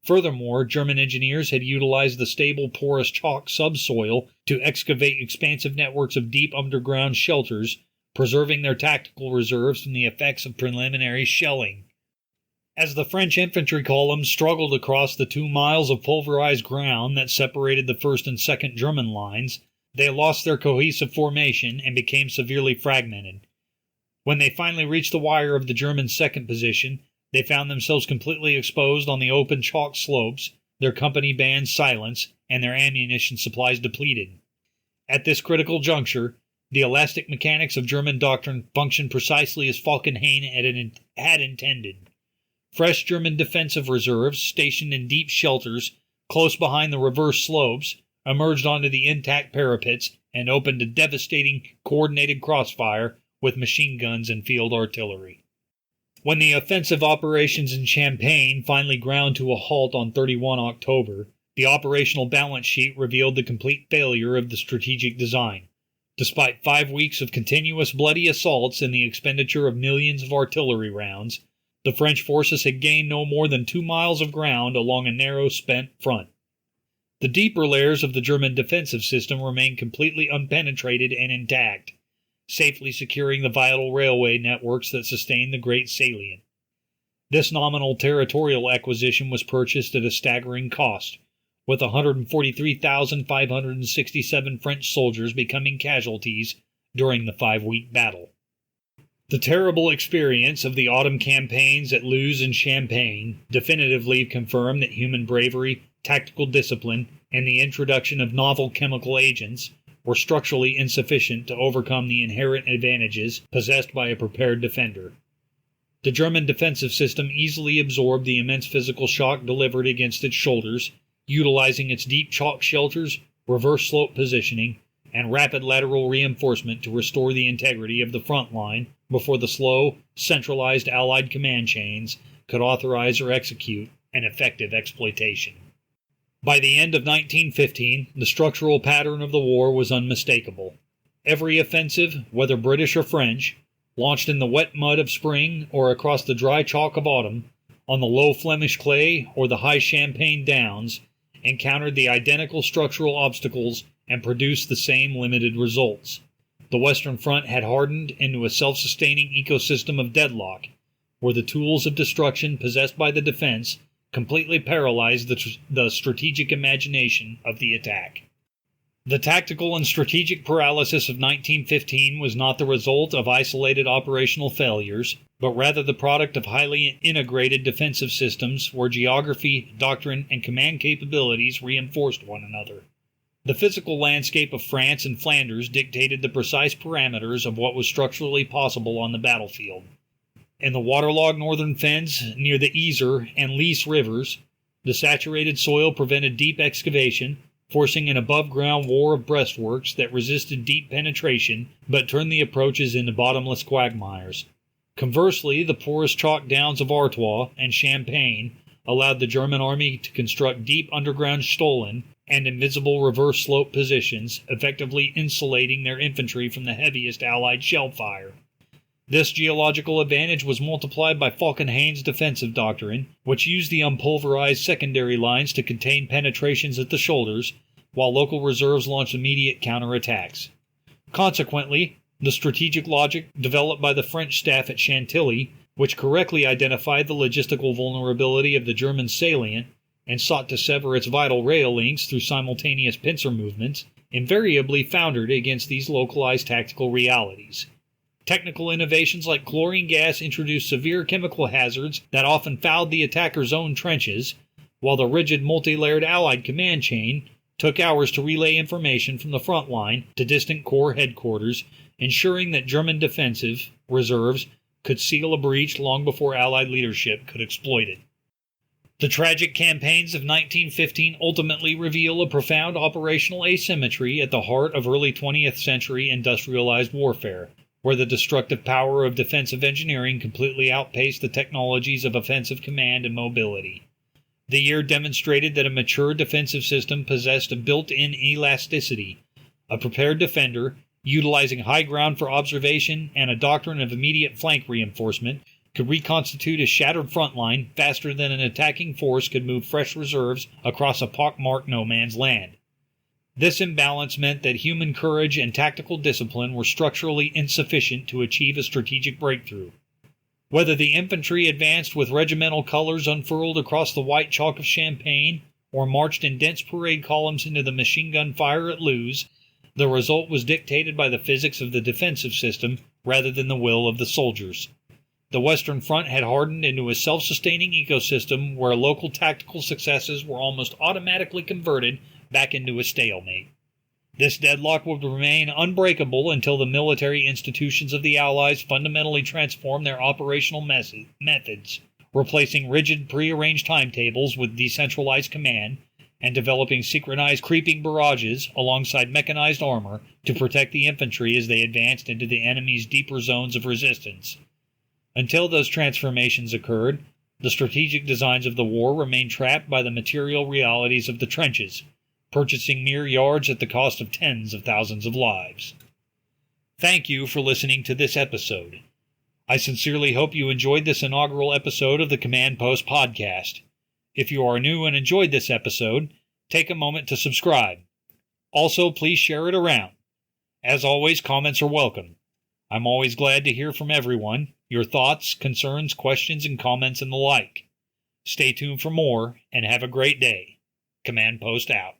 Furthermore, German engineers had utilized the stable porous chalk subsoil to excavate expansive networks of deep underground shelters, preserving their tactical reserves from the effects of preliminary shelling. As the French infantry columns struggled across the 2 miles of pulverized ground that separated the 1st and 2nd German lines, they lost their cohesive formation and became severely fragmented. When they finally reached the wire of the German 2nd position, they found themselves completely exposed on the open chalk slopes, their company bands silenced, and their ammunition supplies depleted. At this critical juncture, the elastic mechanics of German doctrine functioned precisely as Falkenhayn had intended. Fresh German defensive reserves, stationed in deep shelters close behind the reverse slopes, emerged onto the intact parapets and opened a devastating coordinated crossfire with machine guns and field artillery. When the offensive operations in Champagne finally ground to a halt on 31 October, the operational balance sheet revealed the complete failure of the strategic design. Despite 5 weeks of continuous bloody assaults and the expenditure of millions of artillery rounds, the French forces had gained no more than 2 miles of ground along a narrow spent front. The deeper layers of the German defensive system remained completely unpenetrated and intact, safely securing the vital railway networks that sustained the great salient. This nominal territorial acquisition was purchased at a staggering cost, with 143,567 French soldiers becoming casualties during the 5-week battle. The terrible experience of the autumn campaigns at Loos and Champagne definitively confirmed that human bravery, tactical discipline, and the introduction of novel chemical agents were structurally insufficient to overcome the inherent advantages possessed by a prepared defender. The German defensive system easily absorbed the immense physical shock delivered against its shoulders, utilizing its deep chalk shelters, reverse slope positioning, and rapid lateral reinforcement to restore the integrity of the front line before the slow, centralized Allied command chains could authorize or execute an effective exploitation. By the end of 1915, the structural pattern of the war was unmistakable. Every offensive, whether British or French, launched in the wet mud of spring or across the dry chalk of autumn, on the low Flemish clay or the high Champagne downs, encountered the identical structural obstacles and produced the same limited results. The Western Front had hardened into a self-sustaining ecosystem of deadlock, where the tools of destruction possessed by the defense completely paralyzed the strategic imagination of the attack. The tactical and strategic paralysis of 1915 was not the result of isolated operational failures, but rather the product of highly integrated defensive systems where geography, doctrine, and command capabilities reinforced one another. The physical landscape of France and Flanders dictated the precise parameters of what was structurally possible on the battlefield. In the waterlogged northern fens near the Yser and Loos rivers, the saturated soil prevented deep excavation, forcing an above-ground war of breastworks that resisted deep penetration but turned the approaches into bottomless quagmires. Conversely, the porous chalk downs of Artois and Champagne allowed the German army to construct deep underground stollen and invisible reverse slope positions, effectively insulating their infantry from the heaviest Allied shell fire. This geological advantage was multiplied by Falkenhayn's defensive doctrine, which used the unpulverized secondary lines to contain penetrations at the shoulders, while local reserves launched immediate counterattacks. Consequently, the strategic logic developed by the French staff at Chantilly, which correctly identified the logistical vulnerability of the German salient and sought to sever its vital rail links through simultaneous pincer movements, invariably foundered against these localized tactical realities. Technical innovations like chlorine gas introduced severe chemical hazards that often fouled the attacker's own trenches, while the rigid multi-layered Allied command chain took hours to relay information from the front line to distant Corps headquarters, ensuring that German defensive reserves could seal a breach long before Allied leadership could exploit it. The tragic campaigns of 1915 ultimately reveal a profound operational asymmetry at the heart of early 20th century industrialized warfare, where the destructive power of defensive engineering completely outpaced the technologies of offensive command and mobility. The year demonstrated that a mature defensive system possessed a built-in elasticity. A prepared defender, utilizing high ground for observation and a doctrine of immediate flank reinforcement, could reconstitute a shattered front line faster than an attacking force could move fresh reserves across a pockmarked no-man's land. This imbalance meant that human courage and tactical discipline were structurally insufficient to achieve a strategic breakthrough. Whether the infantry advanced with regimental colors unfurled across the white chalk of Champagne, or marched in dense parade columns into the machine gun fire at Loos, the result was dictated by the physics of the defensive system rather than the will of the soldiers. The Western Front had hardened into a self-sustaining ecosystem where local tactical successes were almost automatically converted back into a stalemate. This deadlock would remain unbreakable until the military institutions of the Allies fundamentally transformed their operational methods, replacing rigid prearranged timetables with decentralized command, and developing synchronized creeping barrages alongside mechanized armor to protect the infantry as they advanced into the enemy's deeper zones of resistance. Until those transformations occurred, the strategic designs of the war remained trapped by the material realities of the trenches, purchasing mere yards at the cost of tens of thousands of lives. Thank you for listening to this episode. I sincerely hope you enjoyed this inaugural episode of the Command Post podcast. If you are new and enjoyed this episode, take a moment to subscribe. Also, please share it around. As always, comments are welcome. I'm always glad to hear from everyone, your thoughts, concerns, questions, and comments and the like. Stay tuned for more, and have a great day. Command Post out.